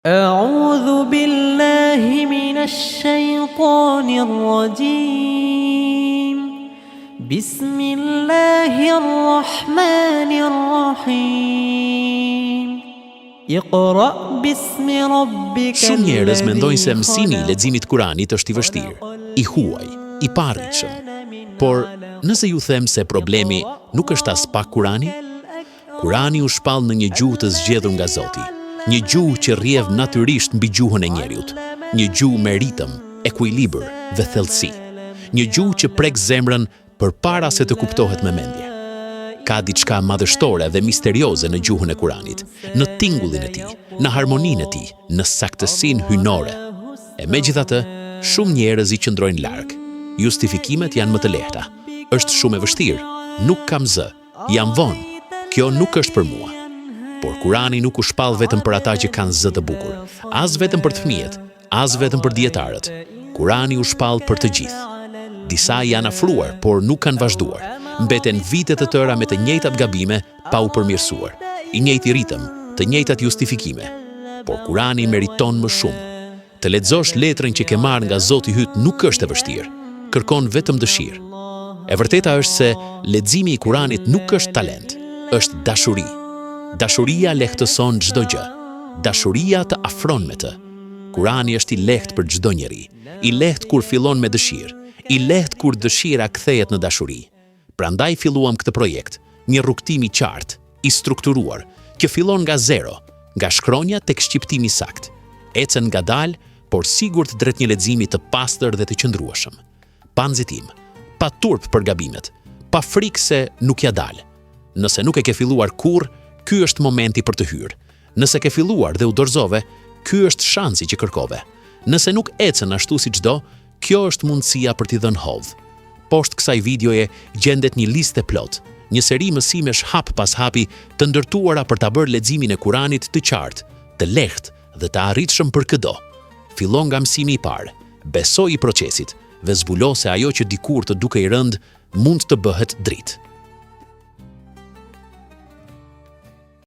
أعوذ بالله من الشيطان الرجيم بسم الله الرحمن الرحيم اقرأ باسم ربك. Shumë njerëz mendojnë se mësimi i leximit Kuranit është i vështirë, i huaj, i parritshëm. Por nëse ju them se problemi nuk është as pak Kurani, Kurani u shpall në një gjuhë të zgjedhur nga Zoti, një gjuhë që rrjedh natyrisht mbi gjuhën e njeriut, një gjuhë me ritëm, ekuilibër dhe thellësi, një gjuhë që prek zemrën përpara se të kuptohet me mendje. Ka diçka madhështore dhe misterioze në gjuhën e Kuranit, në tingullin e tij, në harmoninë e tij, në saktësinë hyjnore. E megjithatë, shumë njerëz i qëndrojnë larg. Justifikimet janë më të lehta. Është shumë e vështirë, nuk kam zë, jam vonë, kjo nuk është për mua. Por Kurani nuk u shpall vetëm për ata që kanë zë të bukur, as vetëm për të fëmijët, as vetëm për dietarët. Kurani u shpall për të gjithë. Disa janë afruar, por nuk kanë vazhduar. Mbeten vite të tëra me të njëjtat gabime pa u përmirësuar. I njëjti ritëm, të njëjtat justifikime. Por Kurani meriton më shumë. Të lexosh letrën që ke marrë nga Zoti yt nuk është e vështirë. Kërkon vetëm dëshirë. E vërteta është se leximi i Kuranit nuk është talent, është dashuri. Dashuria lehtëson çdo gjë. Dashuria të afron me të. Kurani është i lehtë për çdo njeri, i lehtë kur fillon me dëshirë, i lehtë kur dëshira kthehet në dashuri. Prandaj filluam këtë projekt, një rrugtim i qartë, i strukturuar, që fillon nga zero, nga shkronja tek shqiptimi sakt. Ecën ngadalë, por sigurt drejt një leximi të pastër dhe të qëndrueshëm. Pa nxitim, pa turp për gabimet, pa frikë se nuk ja dal. Nëse nuk e ke filluar kurrë, ky është momenti për të hyrë. Nëse ke filluar dhe u dorëzove, ky është shansi që kërkove. Nëse nuk ecën ashtu siç do, kjo është mundësia për t'i dhënë hovë. Poshtë kësaj videoje gjendet një listë e plot, një seri mësimesh hap pas hapi të ndërtuara për ta bërë leximin e Kuranit të qartë, të lehtë dhe të arritshëm për çdo. Fillon nga mësimi i parë, beso i procesit dhe zbulo se ajo që dikur të dukej rënd mund të bëhet dritë.